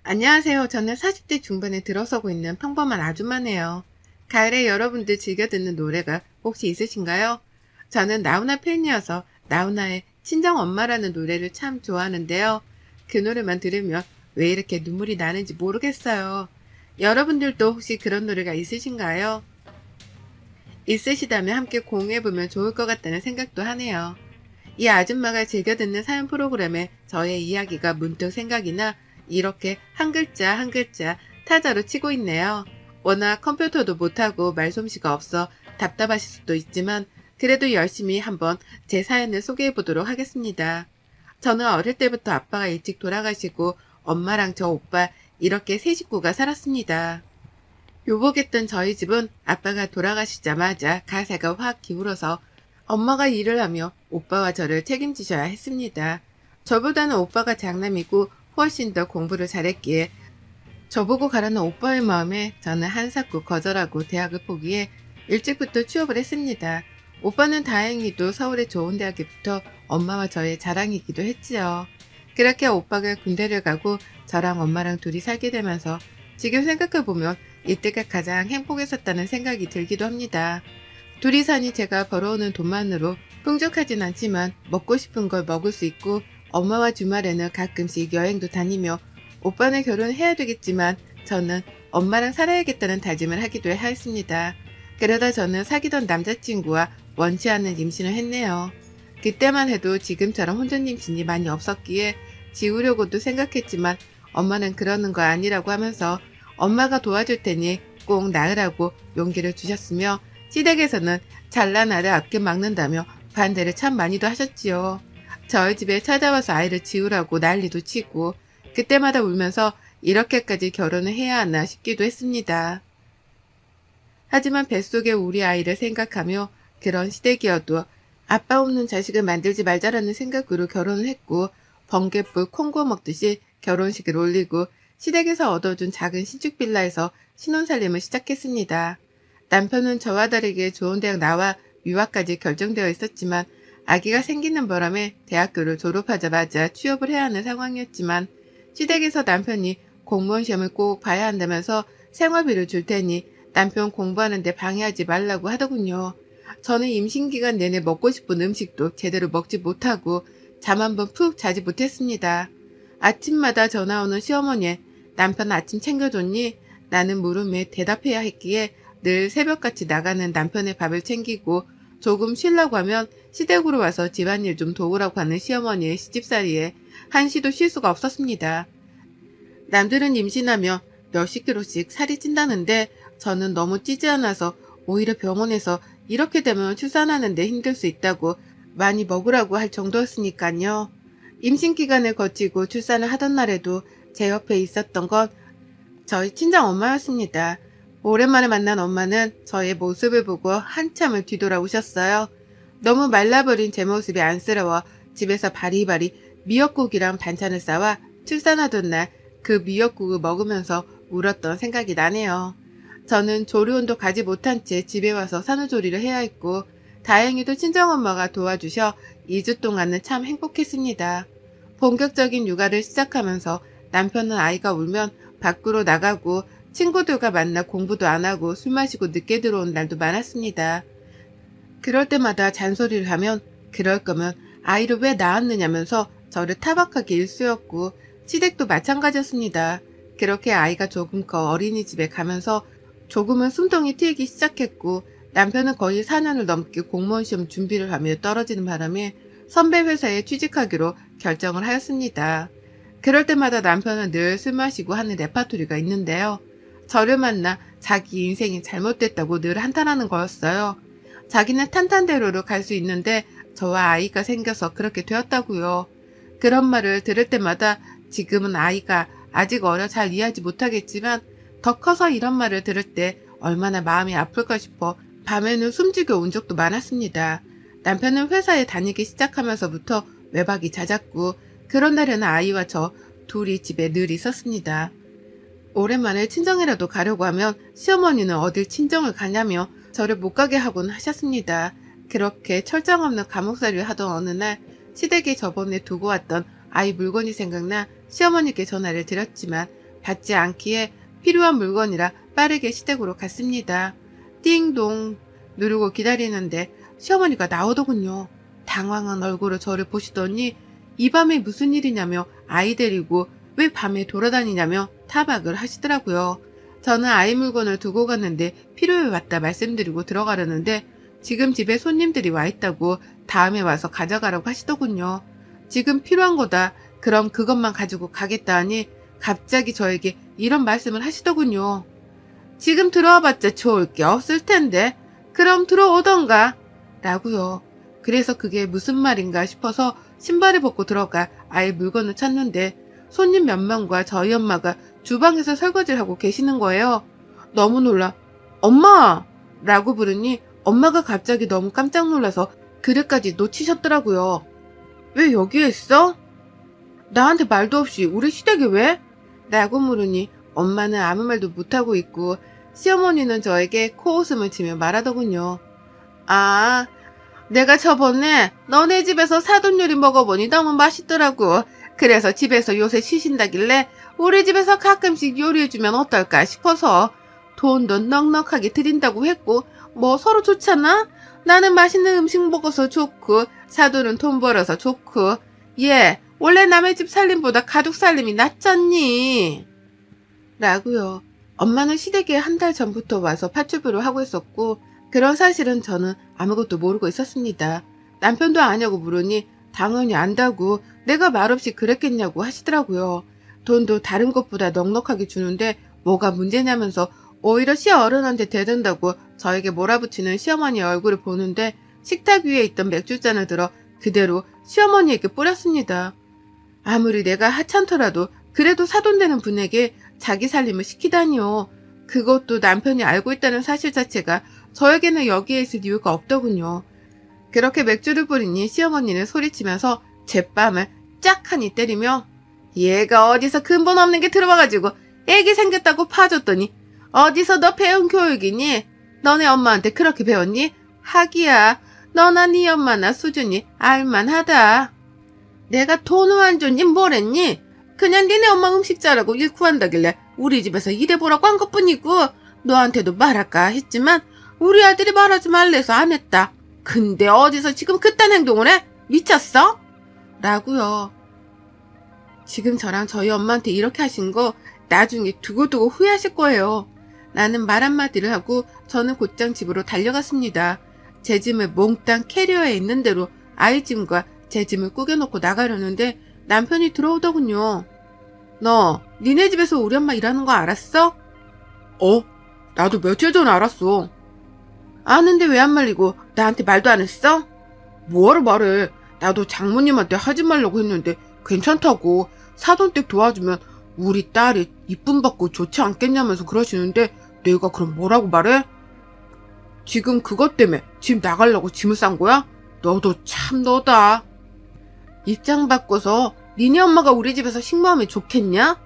안녕하세요. 저는 40대 중반에 들어서고 있는 평범한 아줌마네요. 가을에 여러분들 즐겨 듣는 노래가 혹시 있으신가요? 저는 나훈아 팬이어서 나훈아의 친정엄마라는 노래를 참 좋아하는데요. 그 노래만 들으면 왜 이렇게 눈물이 나는지 모르겠어요. 여러분들도 혹시 그런 노래가 있으신가요? 있으시다면 함께 공유해보면 좋을 것 같다는 생각도 하네요. 이 아줌마가 즐겨 듣는 사연 프로그램에 저의 이야기가 문득 생각이 나 이렇게 한 글자 한 글자 타자로 치고 있네요. 워낙 컴퓨터도 못하고 말솜씨가 없어 답답하실 수도 있지만 그래도 열심히 한번 제 사연을 소개해 보도록 하겠습니다. 저는 어릴 때부터 아빠가 일찍 돌아가시고 엄마랑 저 오빠 이렇게 세 식구가 살았습니다. 요복했던 저희 집은 아빠가 돌아가시자마자 가세가 확 기울어서 엄마가 일을 하며 오빠와 저를 책임지셔야 했습니다. 저보다는 오빠가 장남이고 훨씬 더 공부를 잘했기에 저보고 가라는 오빠의 마음에 저는 한사코 거절하고 대학을 포기해 일찍부터 취업을 했습니다. 오빠는 다행히도 서울의 좋은 대학에 붙어 엄마와 저의 자랑이기도 했지요. 그렇게 오빠가 군대를 가고 저랑 엄마랑 둘이 살게 되면서 지금 생각해보면 이때가 가장 행복했었다는 생각이 들기도 합니다. 둘이 사니 제가 벌어오는 돈만으로 풍족하진 않지만 먹고 싶은 걸 먹을 수 있고 엄마와 주말에는 가끔씩 여행도 다니며 오빠는 결혼해야 되겠지만 저는 엄마랑 살아야겠다는 다짐을 하기도 하였습니다. 그러다 저는 사귀던 남자친구와 원치 않는 임신을 했네요. 그때만 해도 지금처럼 혼전 임신이 많이 없었기에 지우려고도 생각했지만 엄마는 그러는 거 아니라고 하면서 엄마가 도와줄 테니 꼭 낳으라고 용기를 주셨으며 시댁에서는 잘난 아들 아껴 막는다며 반대를 참 많이도 하셨지요. 저희 집에 찾아와서 아이를 지우라고 난리도 치고 그때마다 울면서 이렇게까지 결혼을 해야 하나 싶기도 했습니다. 하지만 뱃속에 우리 아이를 생각하며 그런 시댁이어도 아빠 없는 자식을 만들지 말자라는 생각으로 결혼을 했고 번갯불 콩고 먹듯이 결혼식을 올리고 시댁에서 얻어준 작은 신축 빌라에서 신혼살림을 시작했습니다. 남편은 저와 다르게 좋은 대학 나와 유학까지 결정되어 있었지만 아기가 생기는 바람에 대학교를 졸업하자마자 취업을 해야 하는 상황이었지만 시댁에서 남편이 공무원 시험을 꼭 봐야 한다면서 생활비를 줄 테니 남편 공부하는데 방해하지 말라고 하더군요. 저는 임신기간 내내 먹고 싶은 음식도 제대로 먹지 못하고 잠 한 번 푹 자지 못했습니다. 아침마다 전화 오는 시어머니에 남편 아침 챙겨줬니? 나는 물음에 대답해야 했기에 늘 새벽같이 나가는 남편의 밥을 챙기고 조금 쉬려고 하면 시댁으로 와서 집안일 좀 도우라고 하는 시어머니의 시집살이에 한시도 쉴 수가 없었습니다. 남들은 임신하며 몇십 킬로씩 살이 찐다는데 저는 너무 찌지 않아서 오히려 병원에서 이렇게 되면 출산하는데 힘들 수 있다고 많이 먹으라고 할 정도였으니까요. 임신 기간을 거치고 출산을 하던 날에도 제 옆에 있었던 건 저희 친정 엄마였습니다. 오랜만에 만난 엄마는 저의 모습을 보고 한참을 뒤돌아오셨어요. 너무 말라버린 제 모습이 안쓰러워 집에서 바리바리 미역국이랑 반찬을 싸와 출산하던 날 그 미역국을 먹으면서 울었던 생각이 나네요. 저는 조리원도 가지 못한 채 집에 와서 산후조리를 해야 했고 다행히도 친정엄마가 도와주셔 2주 동안은 참 행복했습니다. 본격적인 육아를 시작하면서 남편은 아이가 울면 밖으로 나가고 친구들과 만나 공부도 안 하고 술 마시고 늦게 들어온 날도 많았습니다. 그럴 때마다 잔소리를 하면 그럴 거면 아이를 왜 낳았느냐면서 저를 타박하기 일쑤였고 시댁도 마찬가지였습니다. 그렇게 아이가 조금 커 어린이집에 가면서 조금은 숨통이 트이기 시작했고 남편은 거의 4년을 넘게 공무원 시험 준비를 하며 떨어지는 바람에 선배 회사에 취직하기로 결정을 하였습니다. 그럴 때마다 남편은 늘 술 마시고 하는 레파토리가 있는데요. 저를 만나 자기 인생이 잘못됐다고 늘 한탄하는 거였어요. 자기는 탄탄대로로 갈 수 있는데 저와 아이가 생겨서 그렇게 되었다고요. 그런 말을 들을 때마다 지금은 아이가 아직 어려 잘 이해하지 못하겠지만 더 커서 이런 말을 들을 때 얼마나 마음이 아플까 싶어 밤에는 숨지겨 운 적도 많았습니다. 남편은 회사에 다니기 시작하면서부터 외박이 잦았고 그런 날에는 아이와 저 둘이 집에 늘 있었습니다. 오랜만에 친정이라도 가려고 하면 시어머니는 어딜 친정을 가냐며 저를 못 가게 하곤 하셨습니다. 그렇게 철장 없는 감옥살이를 하던 어느 날 시댁에 저번에 두고 왔던 아이 물건이 생각나 시어머니께 전화를 드렸지만 받지 않기에 필요한 물건이라 빠르게 시댁으로 갔습니다. 띵동 누르고 기다리는데 시어머니가 나오더군요. 당황한 얼굴로 저를 보시더니 이 밤에 무슨 일이냐며 아이 데리고 왜 밤에 돌아다니냐며 타박을 하시더라고요. 저는 아이 물건을 두고 갔는데 필요해 왔다 말씀드리고 들어가려는데 지금 집에 손님들이 와 있다고 다음에 와서 가져가라고 하시더군요. 지금 필요한 거다. 그럼 그것만 가지고 가겠다 하니 갑자기 저에게 이런 말씀을 하시더군요. 지금 들어와봤자 좋을 게 없을 텐데 그럼 들어오던가 라고요. 그래서 그게 무슨 말인가 싶어서 신발을 벗고 들어가 아이 물건을 찾는데 손님 몇 명과 저희 엄마가 주방에서 설거지를 하고 계시는 거예요. 너무 놀라 엄마! 라고 부르니 엄마가 갑자기 너무 깜짝 놀라서 그릇까지 놓치셨더라고요. 왜 여기에 있어? 나한테 말도 없이 우리 시댁에 왜? 라고 물으니 엄마는 아무 말도 못하고 있고 시어머니는 저에게 코웃음을 치며 말하더군요. 아, 내가 저번에 너네 집에서 사돈 요리 먹어보니 너무 맛있더라고. 그래서 집에서 요새 쉬신다길래 우리 집에서 가끔씩 요리해주면 어떨까 싶어서 돈도 넉넉하게 드린다고 했고 뭐 서로 좋잖아? 나는 맛있는 음식 먹어서 좋고 사돈은 돈 벌어서 좋고 얘 원래 남의 집 살림보다 가족 살림이 낫잖니? 라고요. 엄마는 시댁에 한 달 전부터 와서 파출부를 하고 있었고 그런 사실은 저는 아무것도 모르고 있었습니다. 남편도 아냐고 물으니 당연히 안다고 내가 말없이 그랬겠냐고 하시더라고요. 돈도 다른 것보다 넉넉하게 주는데 뭐가 문제냐면서 오히려 시어른한테 대든다고 저에게 몰아붙이는 시어머니의 얼굴을 보는데 식탁 위에 있던 맥주잔을 들어 그대로 시어머니에게 뿌렸습니다. 아무리 내가 하찮더라도 그래도 사돈되는 분에게 자기 살림을 시키다니요. 그것도 남편이 알고 있다는 사실 자체가 저에게는 여기에 있을 이유가 없더군요. 그렇게 맥주를 뿌리니 시어머니는 소리치면서 제 뺨을 짝하니 때리며 얘가 어디서 근본 없는 게 들어와가지고 애기 생겼다고 파줬더니 어디서 너 배운 교육이니? 너네 엄마한테 그렇게 배웠니? 하기야 너나 네 엄마나 수준이 알만하다. 내가 돈을 안 줬니 뭐랬니? 그냥 니네 엄마 음식 잘하고 일 구한다길래 우리 집에서 일해보라고 한 것뿐이고 너한테도 말할까 했지만 우리 아들이 말하지 말래서 안 했다. 근데 어디서 지금 그딴 행동을 해? 미쳤어? 라고요. 지금 저랑 저희 엄마한테 이렇게 하신 거 나중에 두고두고 후회하실 거예요. 나는 말 한마디를 하고 저는 곧장 집으로 달려갔습니다. 제 짐을 몽땅 캐리어에 있는 대로 아이 짐과 제 짐을 꾸겨놓고 나가려는데 남편이 들어오더군요. 너 니네 집에서 우리 엄마 일하는 거 알았어? 나도 며칠 전에 알았어. 아는데 왜 안 말리고 나한테 말도 안 했어? 뭐하러 말해. 나도 장모님한테 하지 말라고 했는데 괜찮다고 사돈댁 도와주면 우리 딸이 이쁨 받고 좋지 않겠냐면서 그러시는데 내가 그럼 뭐라고 말해? 지금 그것 때문에 집 나가려고 짐을 싼 거야? 너도 참 너다. 입장 바꿔서 니네 엄마가 우리 집에서 식모하면 좋겠냐?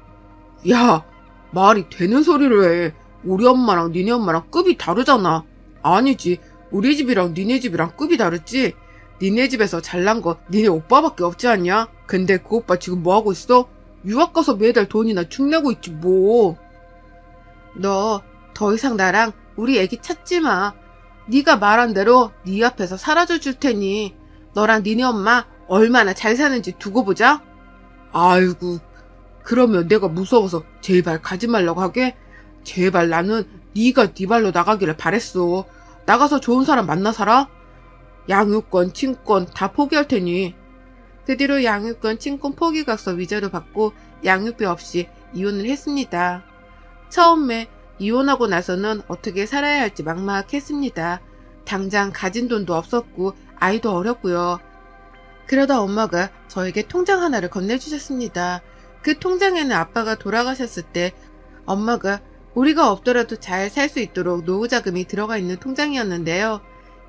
야, 말이 되는 소리를 해. 우리 엄마랑 니네 엄마랑 급이 다르잖아. 아니지, 우리 집이랑 니네 집이랑 급이 다르지. 니네 집에서 잘난 거 니네 오빠밖에 없지 않냐? 근데 그 오빠 지금 뭐하고 있어? 유학 가서 매달 돈이나 축내고 있지 뭐. 너 더 이상 나랑 우리 애기 찾지 마. 네가 말한 대로 네 앞에서 사라져 줄 테니 너랑 니네 엄마 얼마나 잘 사는지 두고 보자. 아이고, 그러면 내가 무서워서 제발 가지 말라고 하게? 제발 나는 네가 네 발로 나가기를 바랬어. 나가서 좋은 사람 만나 살아? 양육권, 친권 다 포기할 테니. 그 뒤로 양육권, 친권 포기각서 위자료 받고 양육비 없이 이혼을 했습니다. 처음에 이혼하고 나서는 어떻게 살아야 할지 막막했습니다. 당장 가진 돈도 없었고 아이도 어렸고요. 그러다 엄마가 저에게 통장 하나를 건네주셨습니다. 그 통장에는 아빠가 돌아가셨을 때 엄마가 우리가 없더라도 잘 살 수 있도록 노후자금이 들어가 있는 통장이었는데요.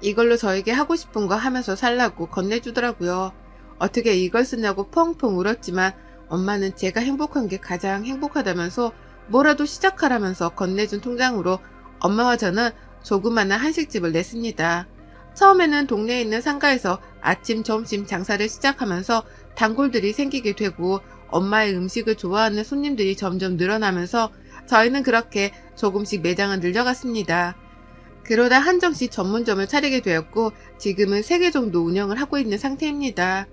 이걸로 저에게 하고 싶은 거 하면서 살라고 건네주더라고요. 어떻게 이걸 쓰냐고 펑펑 울었지만 엄마는 제가 행복한 게 가장 행복하다면서 뭐라도 시작하라면서 건네준 통장으로 엄마와 저는 조그마한 한식집을 냈습니다. 처음에는 동네에 있는 상가에서 아침, 점심 장사를 시작하면서 단골들이 생기게 되고 엄마의 음식을 좋아하는 손님들이 점점 늘어나면서 저희는 그렇게 조금씩 매장을 늘려갔습니다. 그러다 한정식 전문점을 차리게 되었고 지금은 3개 정도 운영을 하고 있는 상태입니다.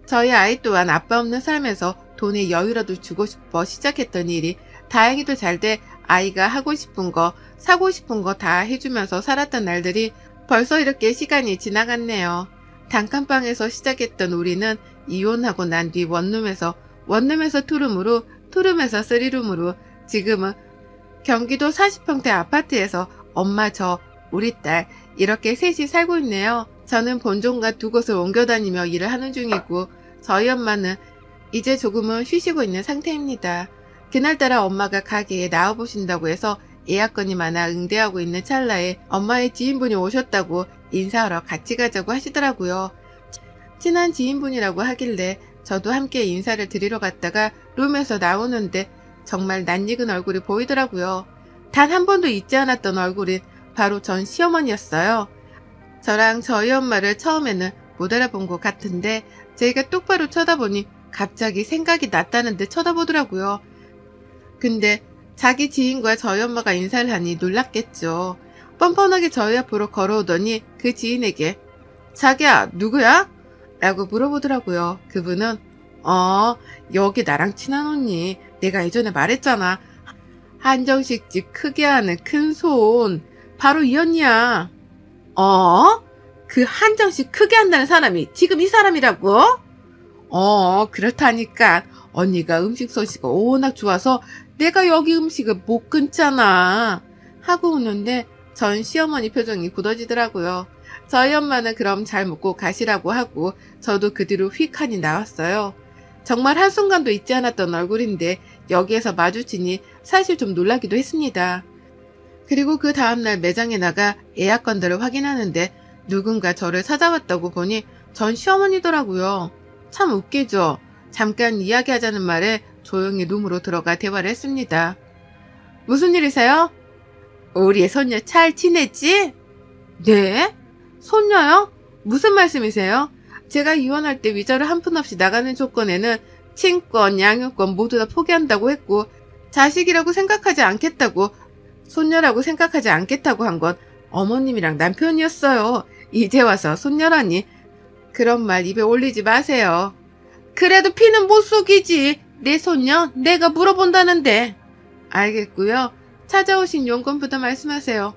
저희 아이 또한 아빠 없는 삶에서 돈의 여유라도 주고 싶어 시작했던 일이 다행히도 잘 돼 아이가 하고 싶은 거, 사고 싶은 거 다 해주면서 살았던 날들이 벌써 이렇게 시간이 지나갔네요. 단칸방에서 시작했던 우리는 이혼하고 난 뒤 원룸에서 투룸으로, 투룸에서 쓰리룸으로 지금은 경기도 40평대 아파트에서 엄마 저, 우리 딸 이렇게 셋이 살고 있네요. 저는 본종과 2곳을 옮겨 다니며 일을 하는 중이고 저희 엄마는 이제 조금은 쉬시고 있는 상태입니다. 그날따라 엄마가 가게에 나와보신다고 해서 예약건이 많아 응대하고 있는 찰나에 엄마의 지인분이 오셨다고 인사하러 같이 가자고 하시더라고요. 친한 지인분이라고 하길래 저도 함께 인사를 드리러 갔다가 룸에서 나오는데 정말 낯익은 얼굴이 보이더라고요. 단 한 번도 잊지 않았던 얼굴인 바로 전 시어머니였어요. 저랑 저희 엄마를 처음에는 못 알아본 것 같은데 제가 똑바로 쳐다보니 갑자기 생각이 났다는 듯 쳐다보더라고요. 근데 자기 지인과 저희 엄마가 인사를 하니 놀랐겠죠. 뻔뻔하게 저희 앞으로 걸어오더니 그 지인에게 자기야 누구야? 라고 물어보더라고요. 그분은 여기 나랑 친한 언니 내가 예전에 말했잖아. 한정식집 크게 하는 큰손 바로 이 언니야. 그 한정식 크게 한다는 사람이 지금 이 사람이라고? 그렇다니까. 언니가 음식 솜씨가 워낙 좋아서 내가 여기 음식을 못 끊잖아. 하고 오는데 전 시어머니 표정이 굳어지더라고요. 저희 엄마는 그럼 잘 먹고 가시라고 하고 저도 그 뒤로 휙하니 나왔어요. 정말 한순간도 잊지 않았던 얼굴인데 여기에서 마주치니 사실 좀 놀라기도 했습니다. 그리고 그 다음날 매장에 나가 예약건들을 확인하는데 누군가 저를 찾아왔다고 보니 전 시어머니더라고요. 참 웃기죠. 잠깐 이야기하자는 말에 조용히 룸으로 들어가 대화를 했습니다. 무슨 일이세요? 우리의 손녀 잘 지냈지? 네? 손녀요? 무슨 말씀이세요? 제가 이혼할 때 위자료 한 푼 없이 나가는 조건에는 친권, 양육권 모두 다 포기한다고 했고 자식이라고 생각하지 않겠다고, 손녀라고 생각하지 않겠다고 한 건 어머님이랑 남편이었어요. 이제 와서 손녀라니. 그런 말 입에 올리지 마세요. 그래도 피는 못 속이지. 내 손녀 내가 물어본다는데. 알겠고요. 찾아오신 용건부터 말씀하세요.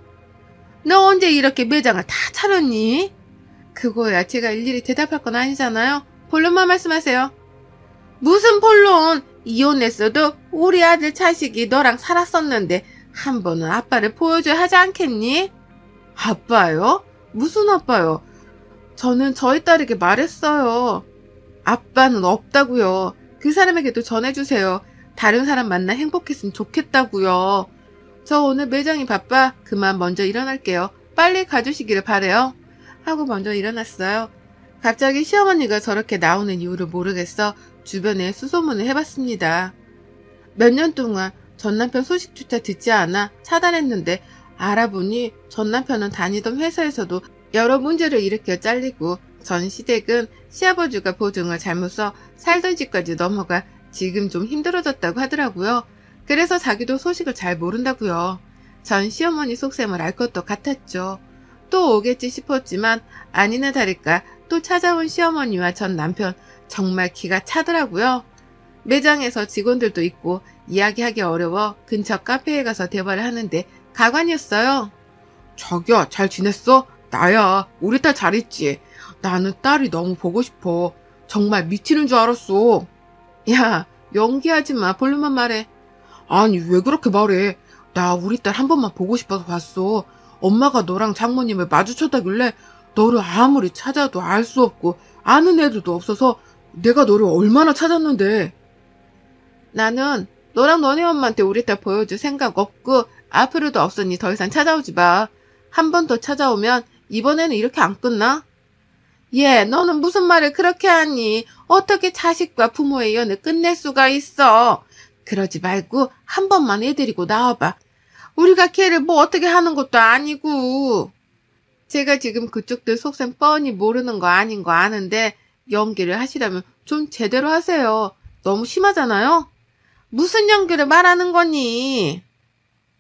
너 언제 이렇게 매장을 다 차렸니? 그거야 제가 일일이 대답할 건 아니잖아요. 본론만 말씀하세요. 무슨 본론? 이혼했어도 우리 아들 자식이 너랑 살았었는데 한 번은 아빠를 보여줘야 하지 않겠니? 아빠요? 무슨 아빠요? 저는 저희 딸에게 말했어요. 아빠는 없다고요. 그 사람에게도 전해주세요. 다른 사람 만나 행복했으면 좋겠다고요. 저 오늘 매장이 바빠. 그만 먼저 일어날게요. 빨리 가주시기를 바래요. 하고 먼저 일어났어요. 갑자기 시어머니가 저렇게 나오는 이유를 모르겠어 주변에 수소문을 해봤습니다. 몇 년 동안 전 남편 소식조차 듣지 않아 차단했는데 알아보니 전 남편은 다니던 회사에서도 여러 문제를 일으켜 잘리고 전 시댁은 시아버지가 보증을 잘못 써 살던 집까지 넘어가 지금 좀 힘들어졌다고 하더라고요. 그래서 자기도 소식을 잘 모른다고요. 전 시어머니 속셈을 알 것도 같았죠. 또 오겠지 싶었지만 아니나 다를까 또 찾아온 시어머니와 전 남편 정말 기가 차더라고요. 매장에서 직원들도 있고 이야기하기 어려워 근처 카페에 가서 대화를 하는데 가관이었어요. 자기야 잘 지냈어? 나야. 우리 딸 잘 있지? 나는 딸이 너무 보고 싶어. 정말 미치는 줄 알았어. 야 연기하지 마. 본론만 말해. 아니 왜 그렇게 말해. 나 우리 딸 한 번만 보고 싶어서 봤어. 엄마가 너랑 장모님을 마주쳤다길래 너를 아무리 찾아도 알 수 없고 아는 애들도 없어서 내가 너를 얼마나 찾았는데. 나는 너랑 너네 엄마한테 우리 딸 보여줄 생각 없고 앞으로도 없으니 더 이상 찾아오지 마. 한 번 더 찾아오면 이번에는 이렇게 안 끝나? 얘 너는 무슨 말을 그렇게 하니? 어떻게 자식과 부모의 연을 끝낼 수가 있어? 그러지 말고 한 번만 애 데리고 나와봐. 우리가 걔를 뭐 어떻게 하는 것도 아니고. 제가 지금 그쪽들 속셈 뻔히 모르는 거 아닌 거 아는데 연기를 하시려면 좀 제대로 하세요. 너무 심하잖아요? 무슨 연기를 말하는 거니?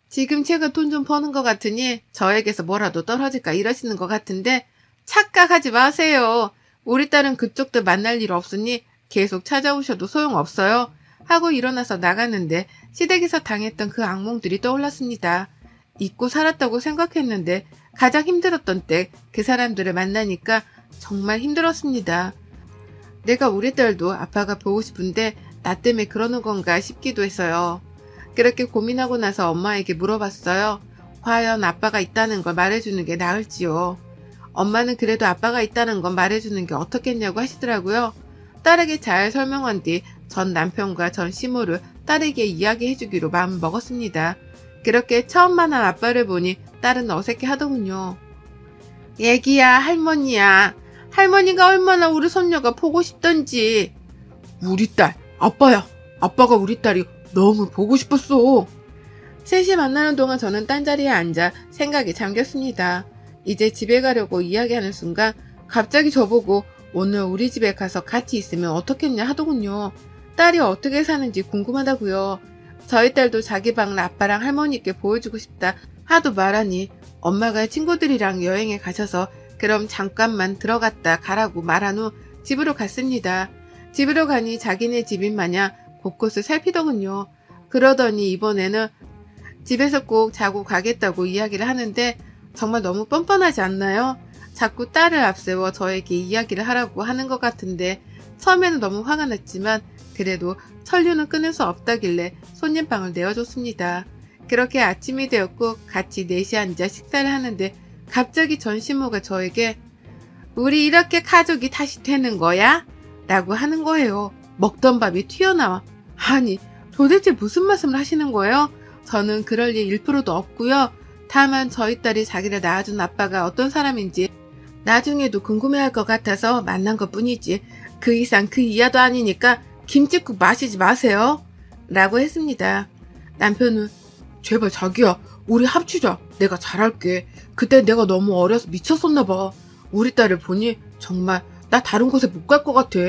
지금 제가 돈 좀 버는 것 같으니 저에게서 뭐라도 떨어질까 이러시는 것 같은데 착각하지 마세요. 우리 딸은 그쪽도 만날 일 없으니 계속 찾아오셔도 소용없어요. 하고 일어나서 나갔는데 시댁에서 당했던 그 악몽들이 떠올랐습니다. 잊고 살았다고 생각했는데 가장 힘들었던 때 그 사람들을 만나니까 정말 힘들었습니다. 내가 우리 딸도 아빠가 보고 싶은데 나 때문에 그러는 건가 싶기도 했어요. 그렇게 고민하고 나서 엄마에게 물어봤어요. 과연 아빠가 있다는 걸 말해주는 게 나을지요. 엄마는 그래도 아빠가 있다는 건 말해주는 게 어떻겠냐고 하시더라고요. 딸에게 잘 설명한 뒤 전 남편과 전 시모를 딸에게 이야기해주기로 마음을 먹었습니다. 그렇게 처음 만난 아빠를 보니 딸은 어색해 하더군요. 애기야, 할머니야. 할머니가 얼마나 우리 손녀가 보고 싶던지. 우리 딸, 아빠야. 아빠가 우리 딸이 너무 보고 싶었어. 셋이 만나는 동안 저는 딴자리에 앉아 생각에 잠겼습니다. 이제 집에 가려고 이야기하는 순간 갑자기 저보고 오늘 우리 집에 가서 같이 있으면 어떻겠냐 하더군요. 딸이 어떻게 사는지 궁금하다고요. 저희 딸도 자기 방을 아빠랑 할머니께 보여주고 싶다 하도 말하니 엄마가 친구들이랑 여행에 가셔서 그럼 잠깐만 들어갔다 가라고 말한 후 집으로 갔습니다. 집으로 가니 자기네 집인 마냥 곳곳을 살피더군요. 그러더니 이번에는 집에서 꼭 자고 가겠다고 이야기를 하는데 정말 너무 뻔뻔하지 않나요? 자꾸 딸을 앞세워 저에게 이야기를 하라고 하는 것 같은데 처음에는 너무 화가 났지만 그래도 천류는 끊을 수 없다길래 손님방을 내어줬습니다. 그렇게 아침이 되었고 같이 넷이 앉아 식사를 하는데 갑자기 전시모가 저에게 우리 이렇게 가족이 다시 되는 거야? 라고 하는 거예요. 먹던 밥이 튀어나와. 아니 도대체 무슨 말씀을 하시는 거예요? 저는 그럴 일 1%도 없고요. 다만 저희 딸이 자기를 낳아준 아빠가 어떤 사람인지 나중에도 궁금해할 것 같아서 만난 것 뿐이지 그 이상 그 이하도 아니니까 김칫국 마시지 마세요. 라고 했습니다. 남편은 제발 자기야 우리 합치자. 내가 잘할게. 그때 내가 너무 어려서 미쳤었나 봐. 우리 딸을 보니 정말 나 다른 곳에 못 갈 것 같아.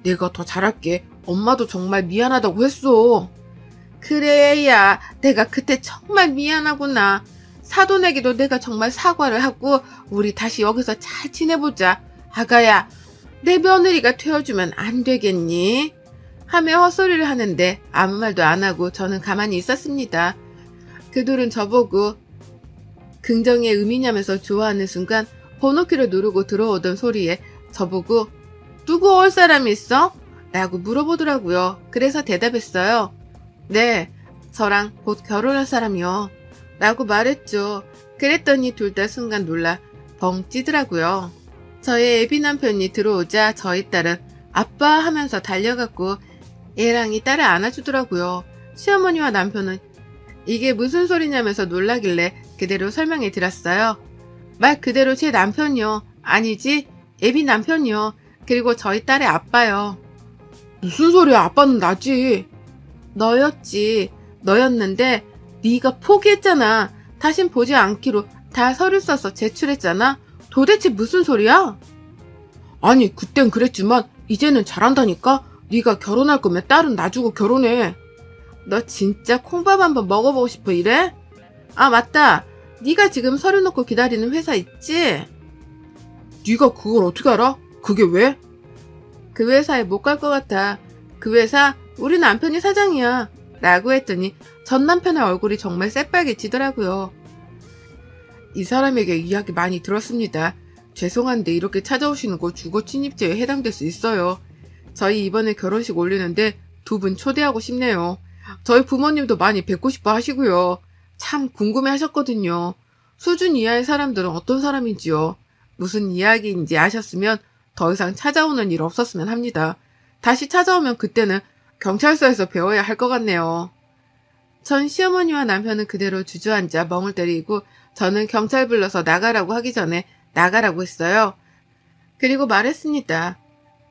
내가 더 잘할게. 엄마도 정말 미안하다고 했어. 그래 야 내가 그때 정말 미안하구나. 사돈에게도 내가 정말 사과를 하고 우리 다시 여기서 잘 지내보자. 아가야 내 며느리가 되어주면 안 되겠니? 하며 헛소리를 하는데 아무 말도 안 하고 저는 가만히 있었습니다. 그들은 저보고 긍정의 의미냐면서 좋아하는 순간 번호키를 누르고 들어오던 소리에 저보고 누구 올 사람 있어? 라고 물어보더라고요. 그래서 대답했어요. 네, 저랑 곧 결혼할 사람이요. 라고 말했죠. 그랬더니 둘 다 순간 놀라 벙 찌더라고요. 저의 애비 남편이 들어오자 저희 딸은 아빠 하면서 달려갔고 애랑이 딸을 안아주더라고요. 시어머니와 남편은 이게 무슨 소리냐면서 놀라길래 그대로 설명해 드렸어요. 말 그대로 제 남편이요. 아니지, 애비 남편이요. 그리고 저희 딸의 아빠요. 무슨 소리야? 아빠는 나지. 너였지. 너였는데 네가 포기했잖아. 다신 보지 않기로 다 서류 써서 제출했잖아. 도대체 무슨 소리야? 아니 그땐 그랬지만 이제는 잘한다니까. 네가 결혼할 거면 딸은 놔주고 결혼해. 너 진짜 콩밥 한번 먹어보고 싶어 이래? 아 맞다. 네가 지금 서류 놓고 기다리는 회사 있지? 네가 그걸 어떻게 알아? 그게 왜? 그 회사에 못 갈 것 같아. 그 회사 우리 남편이 사장이야. 라고 했더니 전 남편의 얼굴이 정말 새빨개지더라고요. 이 사람에게 이야기 많이 들었습니다. 죄송한데 이렇게 찾아오시는 거 주거 침입죄에 해당될 수 있어요. 저희 이번에 결혼식 올리는데 두 분 초대하고 싶네요. 저희 부모님도 많이 뵙고 싶어 하시고요. 참 궁금해 하셨거든요. 수준 이하의 사람들은 어떤 사람인지요. 무슨 이야기인지 아셨으면 더 이상 찾아오는 일 없었으면 합니다. 다시 찾아오면 그때는 경찰서에서 배워야 할 것 같네요. 전 시어머니와 남편은 그대로 주저앉아 멍을 때리고 저는 경찰 불러서 나가라고 하기 전에 나가라고 했어요. 그리고 말했습니다.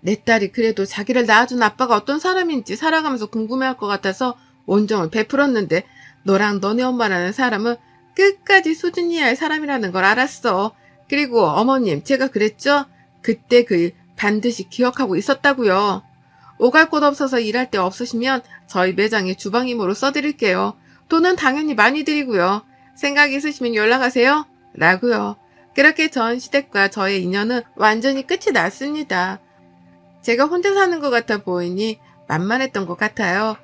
내 딸이 그래도 자기를 낳아준 아빠가 어떤 사람인지 살아가면서 궁금해할 것 같아서 온정을 베풀었는데 너랑 너네 엄마라는 사람은 끝까지 수준 이하의 사람이라는 걸 알았어. 그리고 어머님 제가 그랬죠? 그때 그 일 반드시 기억하고 있었다고요. 오갈 곳 없어서 일할 데 없으시면 저희 매장에 주방임으로 써드릴게요. 돈은 당연히 많이 드리고요. 생각 있으시면 연락하세요. 라고요. 그렇게 전 시댁과 저의 인연은 완전히 끝이 났습니다. 제가 혼자 사는 것 같아 보이니 만만했던 것 같아요.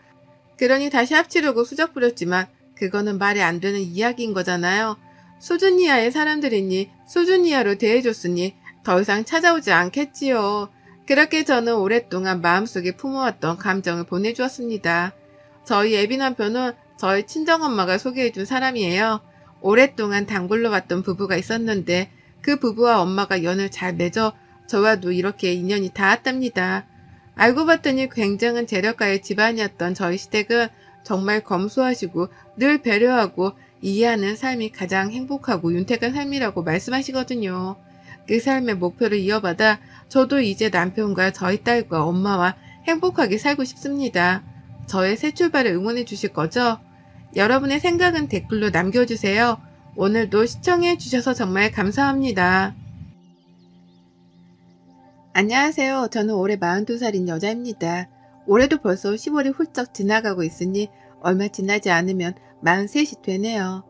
그러니 다시 합치려고 수작 부렸지만 그거는 말이 안 되는 이야기인 거잖아요. 수준 이하의 사람들이니 수준 이하로 대해줬으니 더 이상 찾아오지 않겠지요. 그렇게 저는 오랫동안 마음속에 품어왔던 감정을 보내주었습니다. 저희 애비 남편은 저희 친정엄마가 소개해준 사람이에요. 오랫동안 단골로 왔던 부부가 있었는데 그 부부와 엄마가 연을 잘 맺어 저와도 이렇게 인연이 닿았답니다. 알고 봤더니 굉장한 재력가의 집안이었던 저희 시댁은 정말 검소하시고 늘 배려하고 이해하는 삶이 가장 행복하고 윤택한 삶이라고 말씀하시거든요. 그 삶의 목표를 이어받아 저도 이제 남편과 저희 딸과 엄마와 행복하게 살고 싶습니다. 저의 새 출발을 응원해 주실 거죠? 여러분의 생각은 댓글로 남겨주세요. 오늘도 시청해 주셔서 정말 감사합니다. 안녕하세요. 저는 올해 42살인 여자입니다. 올해도 벌써 10월이 훌쩍 지나가고 있으니 얼마 지나지 않으면 43이 되네요.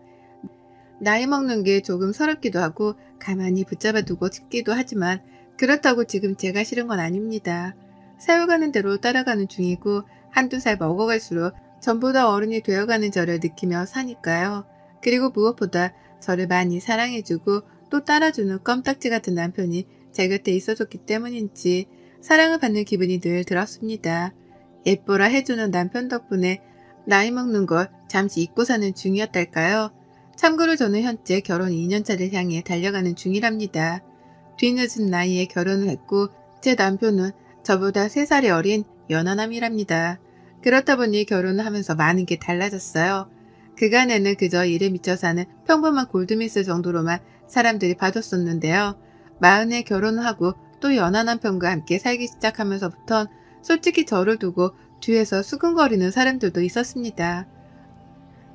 나이 먹는 게 조금 서럽기도 하고 가만히 붙잡아 두고 싶기도 하지만 그렇다고 지금 제가 싫은 건 아닙니다. 세월가는 대로 따라가는 중이고 한두 살 먹어갈수록 전보다 어른이 되어가는 저를 느끼며 사니까요. 그리고 무엇보다 저를 많이 사랑해주고 또 따라주는 껌딱지 같은 남편이 제 곁에 있어줬기 때문인지 사랑을 받는 기분이 늘 들었습니다. 예뻐라 해주는 남편 덕분에 나이 먹는 걸 잠시 잊고 사는 중이었달까요? 참고로 저는 현재 결혼 2년차를 향해 달려가는 중이랍니다. 뒤늦은 나이에 결혼을 했고 제 남편은 저보다 3살이 어린 연하남이랍니다. 그렇다 보니 결혼을 하면서 많은 게 달라졌어요. 그간에는 그저 일에 미쳐 사는 평범한 골드미스 정도로만 사람들이 봐줬었는데요. 40에 결혼을 하고 또 연하 남편과 함께 살기 시작하면서부턴 솔직히 저를 두고 뒤에서 수근거리는 사람들도 있었습니다.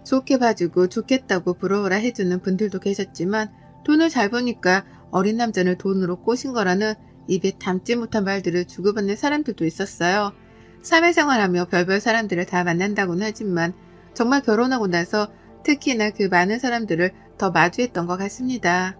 좋게 봐주고 좋겠다고 부러워라 해주는 분들도 계셨지만 돈을 잘 버니까 어린 남자를 돈으로 꼬신 거라는 입에 담지 못한 말들을 주고받는 사람들도 있었어요. 사회생활하며 별별 사람들을 다 만난다고는 하지만 정말 결혼하고 나서 특히나 그 많은 사람들을 더 마주했던 것 같습니다.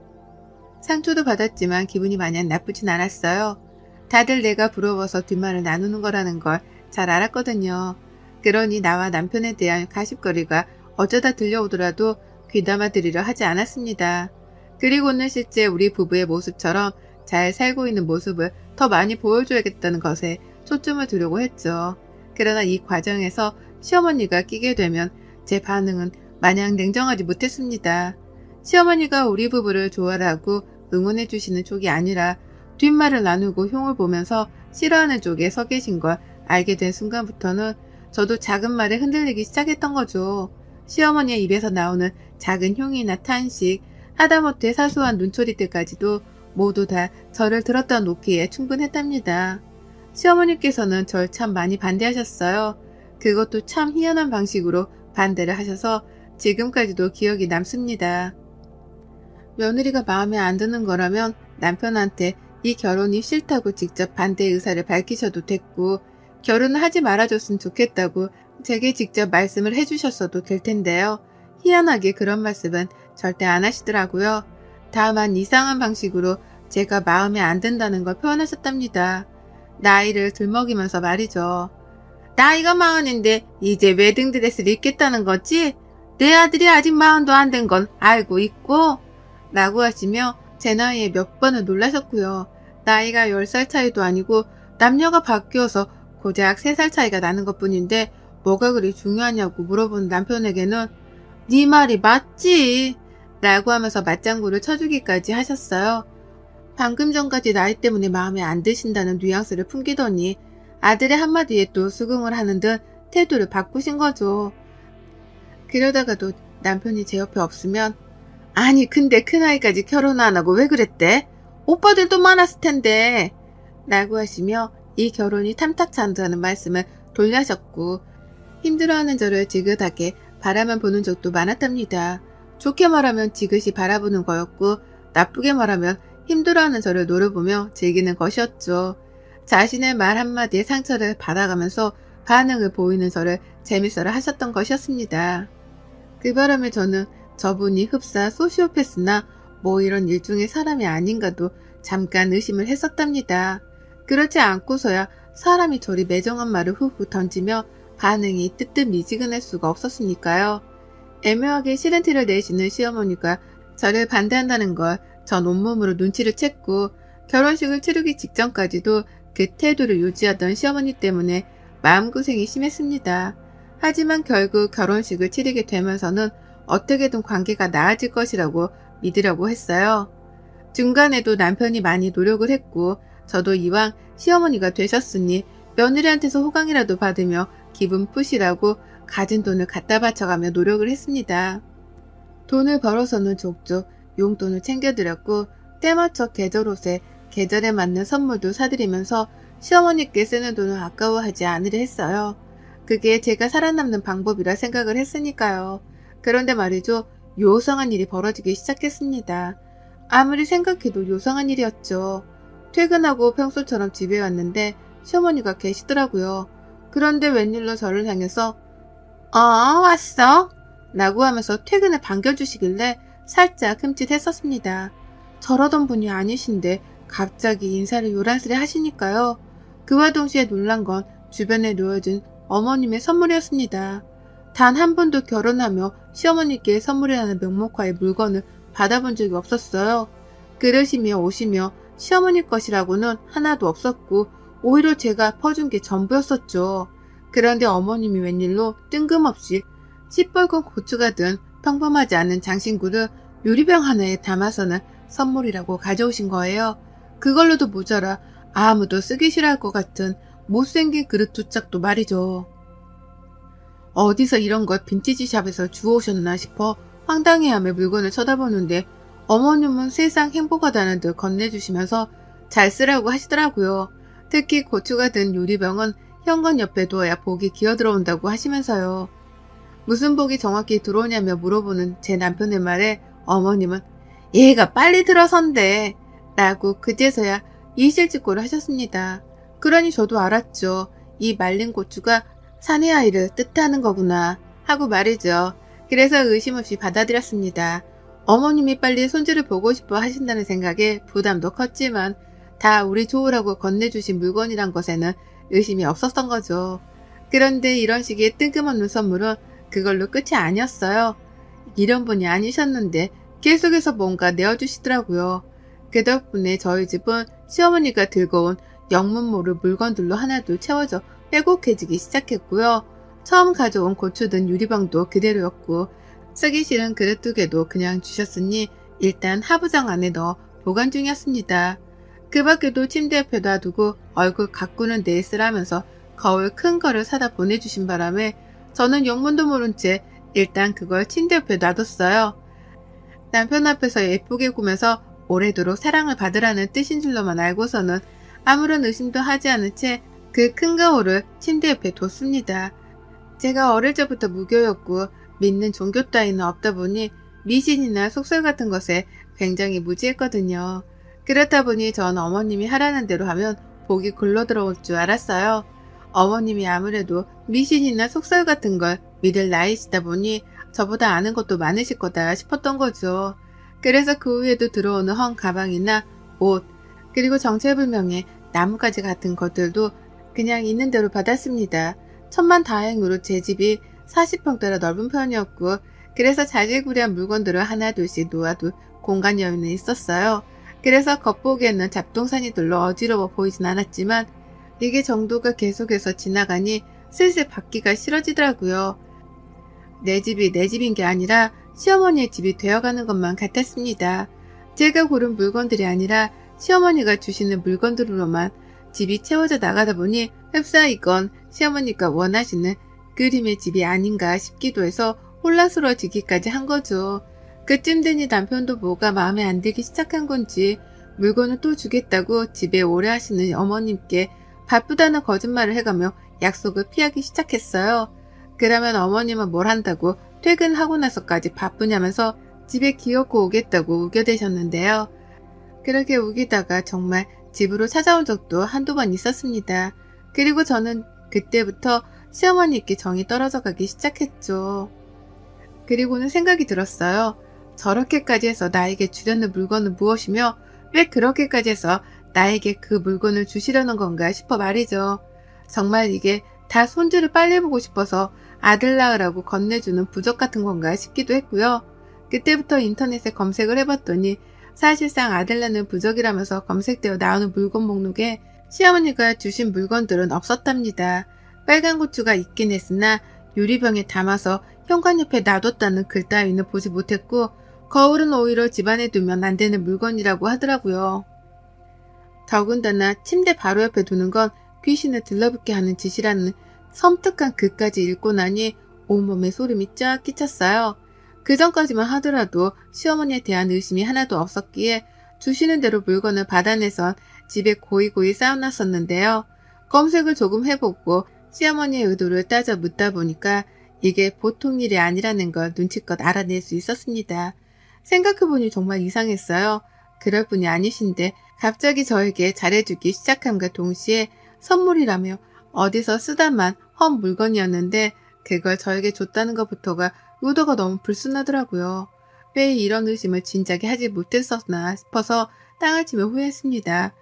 상처도 받았지만 기분이 마냥 나쁘진 않았어요. 다들 내가 부러워서 뒷말을 나누는 거라는 걸 잘 알았거든요. 그러니 나와 남편에 대한 가십거리가 어쩌다 들려오더라도 귀담아 들으려 하지 않았습니다. 그리고는 실제 우리 부부의 모습처럼 잘 살고 있는 모습을 더 많이 보여줘야겠다는 것에 초점을 두려고 했죠. 그러나 이 과정에서 시어머니가 끼게 되면 제 반응은 마냥 냉정하지 못했습니다. 시어머니가 우리 부부를 좋아하고 응원해 주시는 쪽이 아니라 뒷말을 나누고 흉을 보면서 싫어하는 쪽에 서 계신 걸 알게 된 순간부터는 저도 작은 말에 흔들리기 시작했던 거죠. 시어머니의 입에서 나오는 작은 흉이나 탄식, 하다못해 사소한 눈초리들까지도 모두 다 저를 들었다 놓기에 충분했답니다. 시어머니께서는 절 참 많이 반대하셨어요. 그것도 참 희한한 방식으로 반대를 하셔서 지금까지도 기억이 남습니다. 며느리가 마음에 안 드는 거라면 남편한테 이 결혼이 싫다고 직접 반대 의사를 밝히셔도 됐고 결혼을 하지 말아줬으면 좋겠다고 제게 직접 말씀을 해주셨어도 될 텐데요. 희한하게 그런 말씀은 절대 안 하시더라고요. 다만 이상한 방식으로 제가 마음에 안 든다는 걸 표현하셨답니다. 나이를 들먹이면서 말이죠. 나이가 40인데 이제 웨딩드레스를 입겠다는 거지? 내 아들이 아직 40도 안 된 건 알고 있고? 라고 하시며 제 나이에 몇 번을 놀라셨고요. 나이가 10살 차이도 아니고 남녀가 바뀌어서 고작 3살 차이가 나는 것뿐인데 뭐가 그리 중요하냐고 물어본 남편에게는 네 말이 맞지? 라고 하면서 맞장구를 쳐주기까지 하셨어요. 방금 전까지 나이 때문에 마음에 안 드신다는 뉘앙스를 풍기더니 아들의 한마디에 또 수긍을 하는 듯 태도를 바꾸신 거죠. 그러다가도 남편이 제 옆에 없으면 아니 근데 큰아이까지 결혼 안 하고 왜 그랬대? 오빠들도 많았을 텐데 라고 하시며 이 결혼이 탐탁치 않다는 말씀을 돌려하셨고 힘들어하는 저를 지긋하게 바라만 보는 적도 많았답니다. 좋게 말하면 지그시 바라보는 거였고 나쁘게 말하면 힘들어하는 저를 노려보며 즐기는 것이었죠. 자신의 말 한마디에 상처를 받아가면서 반응을 보이는 저를 재밌어라 하셨던 것이었습니다. 그 바람에 저는 저분이 흡사 소시오패스나 뭐 이런 일종의 사람이 아닌가도 잠깐 의심을 했었답니다. 그렇지 않고서야 사람이 저리 매정한 말을 훅훅 던지며 반응이 뜨뜻미지근할 수가 없었으니까요. 애매하게 싫은 티를 내시는 시어머니가 저를 반대한다는 걸 전 온몸으로 눈치를 챘고 결혼식을 치르기 직전까지도 그 태도를 유지하던 시어머니 때문에 마음고생이 심했습니다. 하지만 결국 결혼식을 치르게 되면서는 어떻게든 관계가 나아질 것이라고 믿으려고 했어요. 중간에도 남편이 많이 노력을 했고 저도 이왕 시어머니가 되셨으니 며느리한테서 호강이라도 받으며 기분 푸시라고 가진 돈을 갖다 바쳐가며 노력을 했습니다. 돈을 벌어서는 족족 용돈을 챙겨드렸고 때맞춰 계절 옷에 계절에 맞는 선물도 사드리면서 시어머니께 쓰는 돈을 아까워하지 않으려 했어요. 그게 제가 살아남는 방법이라 생각을 했으니까요. 그런데 말이죠. 요상한 일이 벌어지기 시작했습니다. 아무리 생각해도 요상한 일이었죠. 퇴근하고 평소처럼 집에 왔는데 시어머니가 계시더라고요. 그런데 웬일로 저를 향해서 왔어? 라고 하면서 퇴근을 반겨주시길래 살짝 흠칫했었습니다. 저러던 분이 아니신데 갑자기 인사를 요란스레 하시니까요. 그와 동시에 놀란 건 주변에 놓여진 어머님의 선물이었습니다. 단 한 번도 결혼하며 시어머니께 선물이라는 명목하에 물건을 받아본 적이 없었어요. 그릇이며 옷이며 시어머니 것이라고는 하나도 없었고 오히려 제가 퍼준 게 전부였었죠. 그런데 어머님이 웬일로 뜬금없이 시뻘건 고추가 든 평범하지 않은 장신구를 유리병 하나에 담아서는 선물이라고 가져오신 거예요. 그걸로도 모자라 아무도 쓰기 싫어할 것 같은 못생긴 그릇 두 짝도 말이죠. 어디서 이런 걸 빈티지샵에서 주워오셨나 싶어 황당해하며 물건을 쳐다보는데 어머님은 세상 행복하다는 듯 건네주시면서 잘 쓰라고 하시더라고요. 특히 고추가 든 유리병은 현관 옆에 두어야 복이 기어들어온다고 하시면서요. 무슨 복이 정확히 들어오냐며 물어보는 제 남편의 말에 어머님은 얘가 빨리 들어선대 라고 그제서야 이실직고를 하셨습니다. 그러니 저도 알았죠. 이 말린 고추가 사내 아이를 뜻하는 거구나 하고 말이죠. 그래서 의심 없이 받아들였습니다. 어머님이 빨리 손주를 보고 싶어 하신다는 생각에 부담도 컸지만 다 우리 좋으라고 건네주신 물건이란 것에는 의심이 없었던 거죠. 그런데 이런 식의 뜬금없는 선물은 그걸로 끝이 아니었어요. 이런 분이 아니셨는데 계속해서 뭔가 내어주시더라고요. 그 덕분에 저희 집은 시어머니가 들고 온 영문 모를 물건들로 하나둘 채워져 빼곡해지기 시작했고요. 처음 가져온 고추 든 유리병도 그대로였고 쓰기 싫은 그릇 두 개도 그냥 주셨으니 일단 하부장 안에 넣어 보관 중이었습니다. 그 밖에도 침대 옆에 놔두고 얼굴 가꾸는 데에 쓰라면서 거울 큰 거를 사다 보내주신 바람에 저는 영문도 모른 채 일단 그걸 침대 옆에 놔뒀어요. 남편 앞에서 예쁘게 구면서 오래도록 사랑을 받으라는 뜻인 줄로만 알고서는 아무런 의심도 하지 않은 채 그 큰 거울을 침대 옆에 뒀습니다. 제가 어릴 적부터 무교였고 믿는 종교 따위는 없다 보니 미신이나 속설 같은 것에 굉장히 무지했거든요. 그렇다 보니 전 어머님이 하라는 대로 하면 복이 굴러 들어올 줄 알았어요. 어머님이 아무래도 미신이나 속설 같은 걸 믿을 나이시다 보니 저보다 아는 것도 많으실 거다 싶었던 거죠. 그래서 그 후에도 들어오는 헝 가방이나 옷, 그리고 정체불명의 나뭇가지 같은 것들도 그냥 있는 대로 받았습니다. 천만다행으로 제 집이 40평대라 넓은 편이었고 그래서 자질구레한 물건들을 하나둘씩 놓아둘 공간 여유는 있었어요. 그래서 겉보기에는 잡동사니들로 어지러워 보이진 않았지만 이게 정도가 계속해서 지나가니 슬슬 받기가 싫어지더라고요. 내 집이 내 집인 게 아니라 시어머니의 집이 되어가는 것만 같았습니다. 제가 고른 물건들이 아니라 시어머니가 주시는 물건들로만 집이 채워져 나가다 보니 흡사 이건 시어머니가 원하시는 그림의 집이 아닌가 싶기도 해서 혼란스러워지기까지 한 거죠. 그쯤 되니 남편도 뭐가 마음에 안 들기 시작한 건지 물건을 또 주겠다고 집에 오래 하시는 어머님께 바쁘다는 거짓말을 해가며 약속을 피하기 시작했어요. 그러면 어머님은 뭘 한다고 퇴근하고 나서까지 바쁘냐면서 집에 기어코 오겠다고 우겨대셨는데요. 그렇게 우기다가 정말 집으로 찾아온 적도 한두 번 있었습니다. 그리고 저는 그때부터 시어머니께 정이 떨어져 가기 시작했죠. 그리고는 생각이 들었어요. 저렇게까지 해서 나에게 주려는 물건은 무엇이며 왜 그렇게까지 해서 나에게 그 물건을 주시려는 건가 싶어 말이죠. 정말 이게 다 손주를 빨리 보고 싶어서 아들 낳으라고 건네주는 부적 같은 건가 싶기도 했고요. 그때부터 인터넷에 검색을 해봤더니 사실상 아들 낳는 부적이라면서 검색되어 나오는 물건 목록에 시어머니가 주신 물건들은 없었답니다. 빨간 고추가 있긴 했으나 유리병에 담아서 현관 옆에 놔뒀다는 글 따위는 보지 못했고 거울은 오히려 집안에 두면 안 되는 물건이라고 하더라고요. 더군다나 침대 바로 옆에 두는 건 귀신을 들러붙게 하는 짓이라는 섬뜩한 글까지 읽고 나니 온몸에 소름이 쫙 끼쳤어요. 그 전까지만 하더라도 시어머니에 대한 의심이 하나도 없었기에 주시는 대로 물건을 받아내선 집에 고이고이 쌓아놨었는데요. 검색을 조금 해보고 시어머니의 의도를 따져 묻다 보니까 이게 보통 일이 아니라는 걸 눈치껏 알아낼 수 있었습니다. 생각해보니 정말 이상했어요. 그럴 분이 아니신데 갑자기 저에게 잘해주기 시작함과 동시에 선물이라며 어디서 쓰다만 헌 물건이었는데 그걸 저에게 줬다는 것부터가 의도가 너무 불순하더라고요. 왜 이런 의심을 진작에 하지 못했었나 싶어서 땅을 치며 후회했습니다.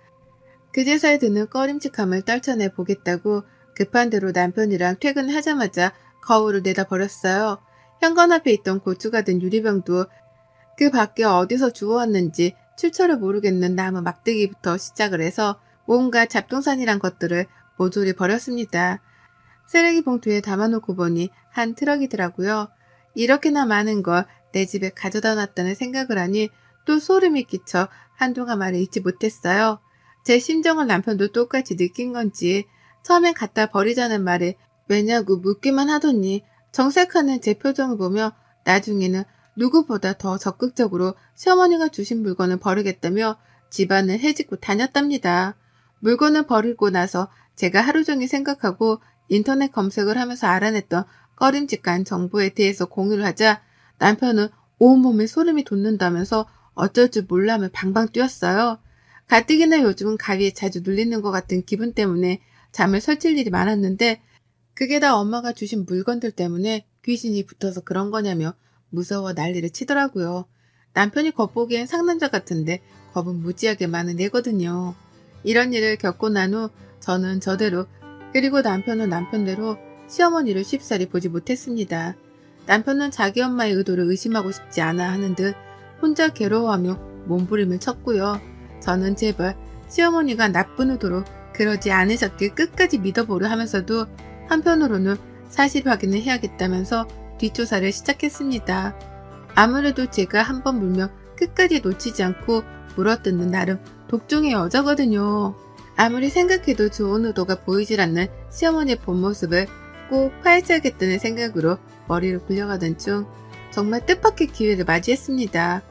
그제서야 드는 꺼림칙함을 떨쳐내 보겠다고 급한 대로 남편이랑 퇴근하자마자 거울을 내다버렸어요. 현관 앞에 있던 고추가 든 유리병도 그 밖에 어디서 주워왔는지 출처를 모르겠는 나무 막대기부터 시작을 해서 온갖 잡동산이란 것들을 모조리 버렸습니다. 쓰레기 봉투에 담아놓고 보니 한 트럭이더라고요. 이렇게나 많은 걸 내 집에 가져다 놨다는 생각을 하니 또 소름이 끼쳐 한동안 말을 잊지 못했어요. 제 심정을 남편도 똑같이 느낀 건지 처음엔 갖다 버리자는 말에 왜냐고 묻기만 하더니 정색하는 제 표정을 보며 나중에는 누구보다 더 적극적으로 시어머니가 주신 물건을 버리겠다며 집안을 헤집고 다녔답니다. 물건을 버리고 나서 제가 하루 종일 생각하고 인터넷 검색을 하면서 알아냈던 꺼림칙한 정보에 대해서 공유를 하자 남편은 온몸에 소름이 돋는다면서 어쩔 줄 몰라하며 방방 뛰었어요. 가뜩이나 요즘은 가위에 자주 눌리는 것 같은 기분 때문에 잠을 설칠 일이 많았는데 그게 다 엄마가 주신 물건들 때문에 귀신이 붙어서 그런 거냐며 무서워 난리를 치더라고요. 남편이 겉보기엔 상남자 같은데 겁은 무지하게 많은 애거든요. 이런 일을 겪고 난 후 저는 저대로 그리고 남편은 남편대로 시어머니를 쉽사리 보지 못했습니다. 남편은 자기 엄마의 의도를 의심하고 싶지 않아 하는 듯 혼자 괴로워하며 몸부림을 쳤고요. 저는 제발 시어머니가 나쁜 의도로 그러지 않으셨길 끝까지 믿어보려 하면서도 한편으로는 사실 확인을 해야겠다면서 뒷조사를 시작했습니다. 아무래도 제가 한번 물면 끝까지 놓치지 않고 물어뜯는 나름 독종의 여자거든요. 아무리 생각해도 좋은 의도가 보이질 않는 시어머니의 본 모습을 꼭 파헤쳐야겠다는 생각으로 머리를 굴려가던 중 정말 뜻밖의 기회를 맞이했습니다.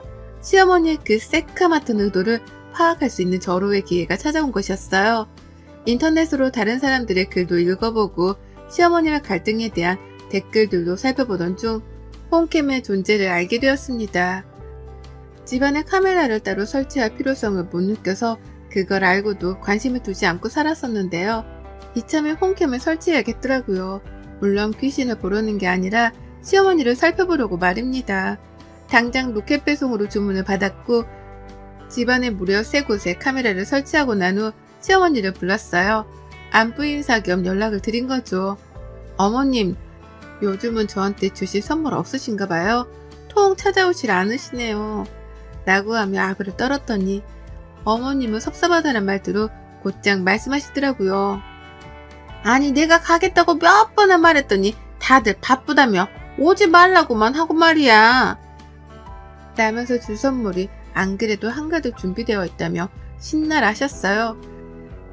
시어머니의 그 새카맣던 의도를 파악할 수 있는 절호의 기회가 찾아온 것이었어요. 인터넷으로 다른 사람들의 글도 읽어보고 시어머니와 갈등에 대한 댓글들도 살펴보던 중 홈캠의 존재를 알게 되었습니다. 집안에 카메라를 따로 설치할 필요성을 못 느껴서 그걸 알고도 관심을 두지 않고 살았었는데요. 이참에 홈캠을 설치해야겠더라고요. 물론 귀신을 보려는 게 아니라 시어머니를 살펴보려고 말입니다. 당장 로켓 배송으로 주문을 받았고 집안에 무려 3곳에 카메라를 설치하고 난 후 시어머니를 불렀어요. 안부 인사 겸 연락을 드린 거죠. 어머님, 요즘은 저한테 주실 선물 없으신가 봐요. 통 찾아오질 않으시네요. 라고 하며 아부를 떨었더니 어머님은 섭섭하다는 말투로 곧장 말씀하시더라고요. 아니 내가 가겠다고 몇 번을 말했더니 다들 바쁘다며 오지 말라고만 하고 말이야. 라면서 줄 선물이 안 그래도 한가득 준비되어 있다며 신나라셨어요.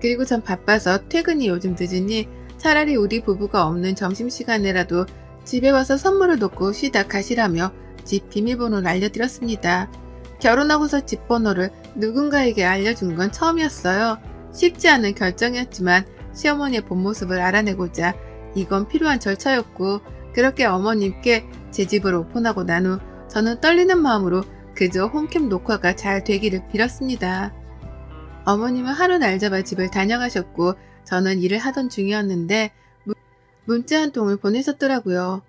그리고 전 바빠서 퇴근이 요즘 늦으니 차라리 우리 부부가 없는 점심시간에라도 집에 와서 선물을 놓고 쉬다 가시라며 집 비밀번호를 알려드렸습니다. 결혼하고서 집 번호를 누군가에게 알려준 건 처음이었어요. 쉽지 않은 결정이었지만 시어머니의 본 모습을 알아내고자 이건 필요한 절차였고 그렇게 어머님께 제 집을 오픈하고 난 후 저는 떨리는 마음으로 그저 홈캠 녹화가 잘 되기를 빌었습니다. 어머님은 하루 날 잡아 집을 다녀가셨고 저는 일을 하던 중이었는데 문자 한 통을 보내셨더라고요.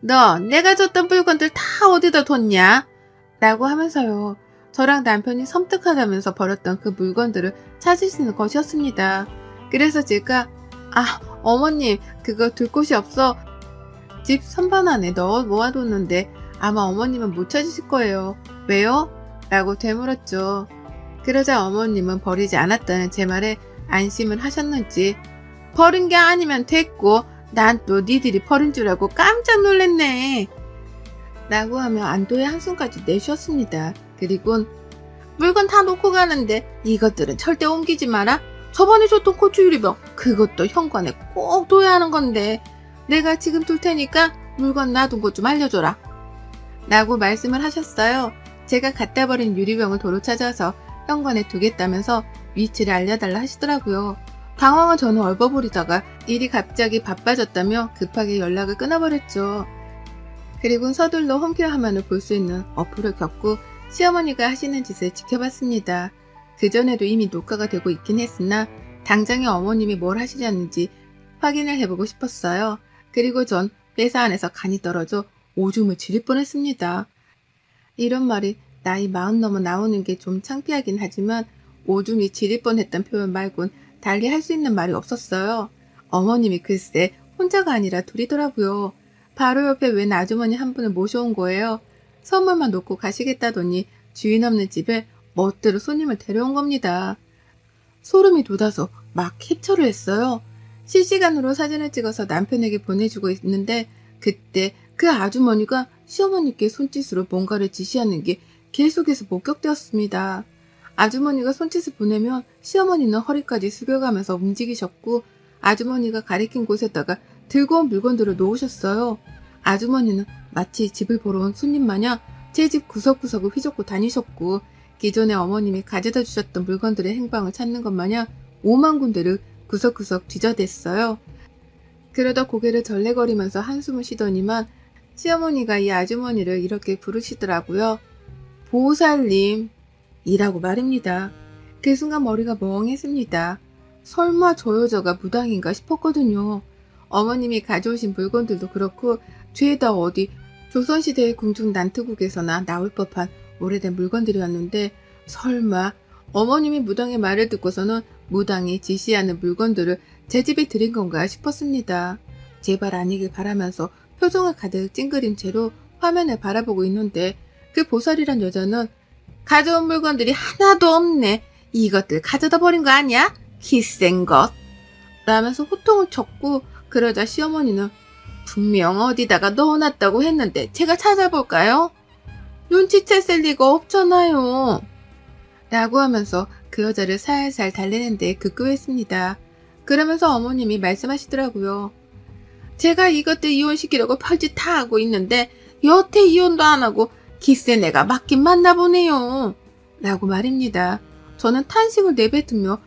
너 내가 줬던 물건들 다 어디다 뒀냐? 라고 하면서요. 저랑 남편이 섬뜩하다면서 버렸던 그 물건들을 찾으시는 것이었습니다. 그래서 제가 어머님 그거 둘 곳이 없어 집 선반 안에 넣어 모아뒀는데 아마 어머님은 못 찾으실 거예요. 왜요? 라고 되물었죠. 그러자 어머님은 버리지 않았다는 제 말에 안심을 하셨는지 버린 게 아니면 됐고 난 또 니들이 버린 줄 알고 깜짝 놀랐네. 라고 하며 안도의 한숨까지 내쉬었습니다. 그리곤 물건 다 놓고 가는데 이것들은 절대 옮기지 마라. 저번에 줬던 고추 유리병 그것도 현관에 꼭 둬야 하는 건데 내가 지금 둘 테니까 물건 놔둔 곳 좀 알려줘라. 라고 말씀을 하셨어요. 제가 갖다 버린 유리병을 도로 찾아서 현관에 두겠다면서 위치를 알려달라 하시더라고요. 당황한 저는 얼버무리다가 일이 갑자기 바빠졌다며 급하게 연락을 끊어버렸죠. 그리고 서둘러 홈케어 화면을 볼 수 있는 어플을 켰고 시어머니가 하시는 짓을 지켜봤습니다. 그전에도 이미 녹화가 되고 있긴 했으나 당장에 어머님이 뭘 하시려는지 확인을 해보고 싶었어요. 그리고 전 회사 안에서 간이 떨어져 오줌을 지릴 뻔했습니다. 이런 말이 나이 40 넘어 나오는 게 좀 창피하긴 하지만 오줌이 지릴 뻔했단 표현 말곤 달리 할 수 있는 말이 없었어요. 어머님이 글쎄 혼자가 아니라 둘이더라고요. 바로 옆에 웬 아주머니 한 분을 모셔온 거예요. 선물만 놓고 가시겠다더니 주인 없는 집에 멋대로 손님을 데려온 겁니다. 소름이 돋아서 막 캡처를 했어요. 실시간으로 사진을 찍어서 남편에게 보내주고 있는데 그때 그 아주머니가 시어머니께 손짓으로 뭔가를 지시하는 게 계속해서 목격되었습니다. 아주머니가 손짓을 보내면 시어머니는 허리까지 숙여가면서 움직이셨고 아주머니가 가리킨 곳에다가 들고 온 물건들을 놓으셨어요. 아주머니는 마치 집을 보러 온 손님 마냥 제 집 구석구석을 휘젓고 다니셨고 기존에 어머님이 가져다 주셨던 물건들의 행방을 찾는 것 마냥 5만 군데를 구석구석 뒤져댔어요. 그러다 고개를 절레거리면서 한숨을 쉬더니만 시어머니가 이 아주머니를 이렇게 부르시더라고요. 보살님 이라고 말입니다. 그 순간 머리가 멍했습니다. 설마 저 여자가 무당인가 싶었거든요. 어머님이 가져오신 물건들도 그렇고 죄다 어디 조선시대의 궁중 난트국에서나 나올 법한 오래된 물건들이었는데 설마 어머님이 무당의 말을 듣고서는 무당이 지시하는 물건들을 제 집에 들인 건가 싶었습니다. 제발 아니길 바라면서 표정을 가득 찡그린 채로 화면을 바라보고 있는데 그 보살이란 여자는 가져온 물건들이 하나도 없네. 이것들 가져다 버린 거 아니야? 기센 것. 라면서 호통을 쳤고 그러자 시어머니는 분명 어디다가 넣어놨다고 했는데 제가 찾아볼까요? 눈치챘을 리가 없잖아요. 라고 하면서 그 여자를 살살 달래는 데 급급했습니다. 그러면서 어머님이 말씀하시더라고요. 제가 이것들 이혼시키려고 별짓 다 하고 있는데 여태 이혼도 안 하고 기센 애가 맞긴 맞나 보네요. 라고 말입니다. 저는 탄식을 내뱉으며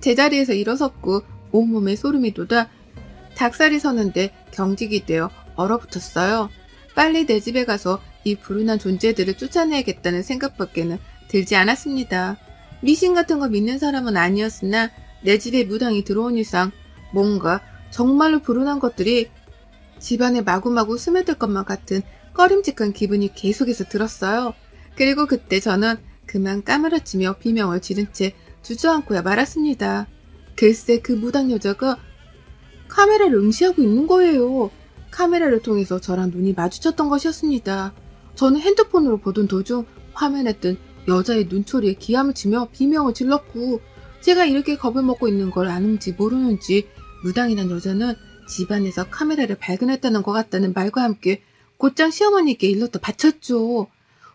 제자리에서 일어섰고 온몸에 소름이 돋아 닭살이 서는데 경직이 되어 얼어붙었어요. 빨리 내 집에 가서 이 불운한 존재들을 쫓아내야겠다는 생각밖에는 들지 않았습니다. 미신 같은 거 믿는 사람은 아니었으나 내 집에 무당이 들어온 이상 뭔가 정말로 불운한 것들이 집안에 마구마구 스며들 것만 같은 꺼림직한 기분이 계속해서 들었어요. 그리고 그때 저는 그만 까무러치며 비명을 지른 채 주저앉고야 말았습니다. 글쎄 그 무당 여자가 카메라를 응시하고 있는 거예요. 카메라를 통해서 저랑 눈이 마주쳤던 것이었습니다. 저는 핸드폰으로 보던 도중 화면에 뜬 여자의 눈초리에 기함을 치며 비명을 질렀고 제가 이렇게 겁을 먹고 있는 걸 아는지 모르는지 무당이란 여자는 집안에서 카메라를 발견했다는 것 같다는 말과 함께 곧장 시어머니께 일렀다 바쳤죠.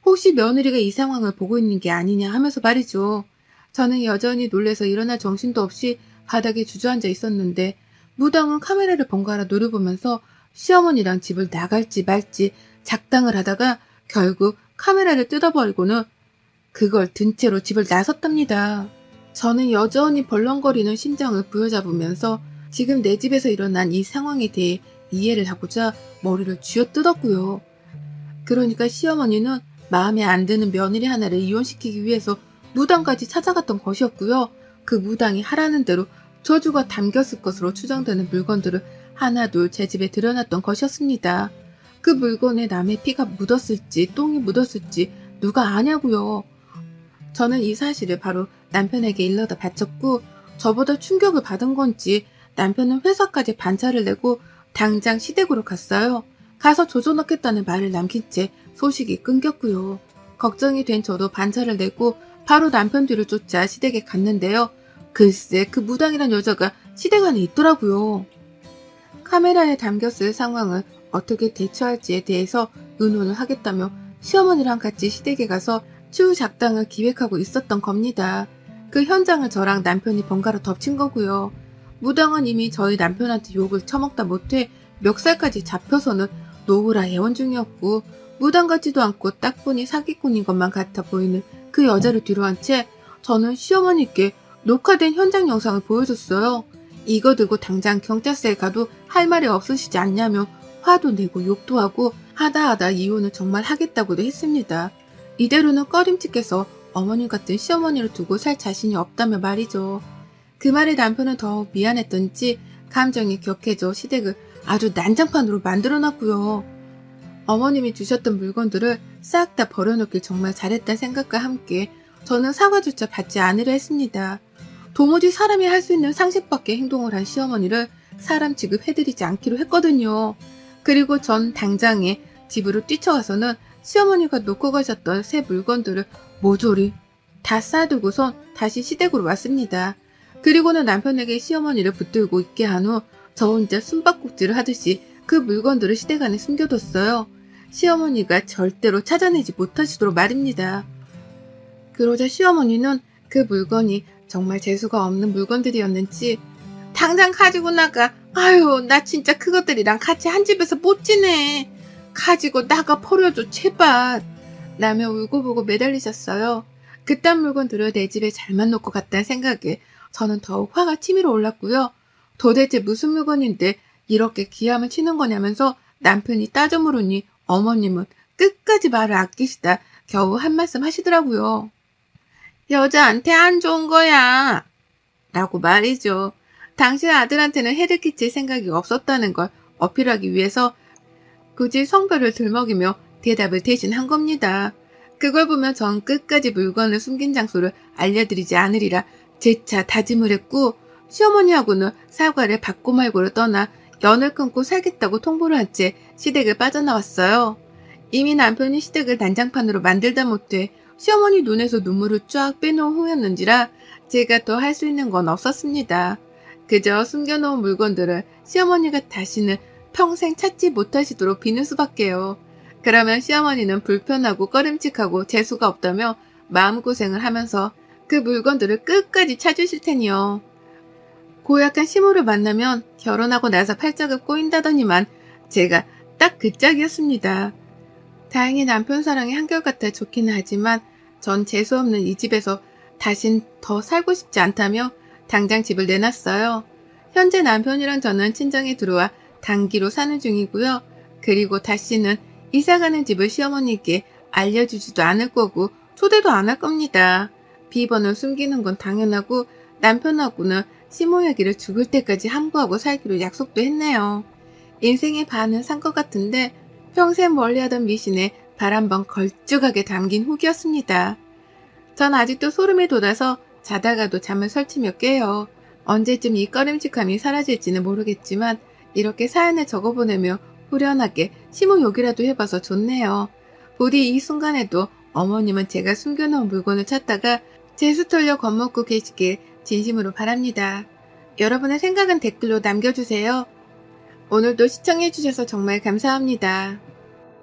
혹시 며느리가 이 상황을 보고 있는 게 아니냐 하면서 말이죠. 저는 여전히 놀라서 일어날 정신도 없이 바닥에 주저앉아 있었는데 무당은 카메라를 번갈아 노려보면서 시어머니랑 집을 나갈지 말지 작당을 하다가 결국 카메라를 뜯어버리고는 그걸 든 채로 집을 나섰답니다. 저는 여전히 벌렁거리는 심장을 부여잡으면서 지금 내 집에서 일어난 이 상황에 대해 이해를 하고자 머리를 쥐어뜯었고요. 그러니까 시어머니는 마음에 안 드는 며느리 하나를 이혼시키기 위해서 무당까지 찾아갔던 것이었고요. 그 무당이 하라는 대로 저주가 담겼을 것으로 추정되는 물건들을 하나둘 제 집에 들여놨던 것이었습니다. 그 물건에 남의 피가 묻었을지 똥이 묻었을지 누가 아냐고요. 저는 이 사실을 바로 남편에게 일러다 바쳤고 저보다 충격을 받은 건지 남편은 회사까지 반차를 내고 당장 시댁으로 갔어요. 가서 조져놓겠다는 말을 남긴 채 소식이 끊겼고요. 걱정이 된 저도 반차를 내고 바로 남편 뒤를 쫓아 시댁에 갔는데요. 글쎄 그 무당이란 여자가 시댁 안에 있더라고요. 카메라에 담겼을 상황을 어떻게 대처할지에 대해서 의논을 하겠다며 시어머니랑 같이 시댁에 가서 추후 작당을 기획하고 있었던 겁니다. 그 현장을 저랑 남편이 번갈아 덮친 거고요. 무당은 이미 저희 남편한테 욕을 처먹다 못해 멱살까지 잡혀서는 노후라 애원 중이었고 무당 같지도 않고 딱 보니 사기꾼인 것만 같아 보이는 그 여자를 뒤로한 채 저는 시어머니께 녹화된 현장 영상을 보여줬어요. 이거 들고 당장 경찰서에 가도 할 말이 없으시지 않냐며 화도 내고 욕도 하고 하다 이혼을 정말 하겠다고도 했습니다. 이대로는 꺼림칙해서 어머님 같은 시어머니를 두고 살 자신이 없다며 말이죠. 그 말에 남편은 더욱 미안했던지 감정이 격해져 시댁을 아주 난장판으로 만들어놨고요. 어머님이 주셨던 물건들을 싹 다 버려놓길 정말 잘했다는 생각과 함께 저는 사과조차 받지 않으려 했습니다. 도무지 사람이 할 수 있는 상식밖의 행동을 한 시어머니를 사람 취급해드리지 않기로 했거든요. 그리고 전 당장에 집으로 뛰쳐가서는 시어머니가 놓고 가셨던 새 물건들을 모조리 다 싸두고선 다시 시댁으로 왔습니다. 그리고는 남편에게 시어머니를 붙들고 있게 한 후 저 혼자 숨바꼭질을 하듯이 그 물건들을 시댁 안에 숨겨뒀어요. 시어머니가 절대로 찾아내지 못하시도록 말입니다. 그러자 시어머니는 그 물건이 정말 재수가 없는 물건들이었는지 당장 가지고 나가. 아유 나 진짜 그것들이랑 같이 한 집에서 못 지내. 가지고 나가 버려줘 제발. 라며 울고보고 매달리셨어요. 그딴 물건들을 내 집에 잘만 놓고 갔다는 생각에 저는 더욱 화가 치밀어 올랐고요. 도대체 무슨 물건인데 이렇게 기함을 치는 거냐면서 남편이 따져 물으니 어머님은 끝까지 말을 아끼시다 겨우 한 말씀 하시더라고요. 여자한테 안 좋은 거야 라고 말이죠. 당신 아들한테는 해를 끼칠 생각이 없었다는 걸 어필하기 위해서 굳이 성별을 들먹이며 대답을 대신 한 겁니다. 그걸 보면 전 끝까지 물건을 숨긴 장소를 알려드리지 않으리라 재차 다짐을 했고 시어머니하고는 사과를 받고 말고를 떠나 연을 끊고 살겠다고 통보를 한 채 시댁을 빠져나왔어요. 이미 남편이 시댁을 난장판으로 만들다 못해 시어머니 눈에서 눈물을 쫙 빼놓은 후였는지라 제가 더 할 수 있는 건 없었습니다. 그저 숨겨놓은 물건들을 시어머니가 다시는 평생 찾지 못하시도록 비는 수밖에요. 그러면 시어머니는 불편하고 꺼림칙하고 재수가 없다며 마음고생을 하면서 그 물건들을 끝까지 찾으실 테니요. 고약한 시모를 만나면 결혼하고 나서 팔짝을 꼬인다더니만 제가 딱 그 짝이었습니다. 다행히 남편 사랑이 한결같아 좋기는 하지만 전 재수없는 이 집에서 다신 더 살고 싶지 않다며 당장 집을 내놨어요. 현재 남편이랑 저는 친정에 들어와 단기로 사는 중이고요. 그리고 다시는 이사가는 집을 시어머니께 알려주지도 않을 거고 초대도 안 할 겁니다. 비번을 숨기는 건 당연하고 남편하고는 시모 얘기를 죽을 때까지 함구하고 살기로 약속도 했네요. 인생의 반은 산 것 같은데 평생 멀리하던 미신에 발 한 번 걸쭉하게 담긴 후기였습니다. 전 아직도 소름이 돋아서 자다가도 잠을 설치며 깨요. 언제쯤 이 꺼림칙함이 사라질지는 모르겠지만 이렇게 사연을 적어보내며 후련하게 시모 욕이라도 해봐서 좋네요. 부디 이 순간에도 어머님은 제가 숨겨놓은 물건을 찾다가 재수 털려 겁먹고 계시길 진심으로 바랍니다. 여러분의 생각은 댓글로 남겨주세요. 오늘도 시청해주셔서 정말 감사합니다.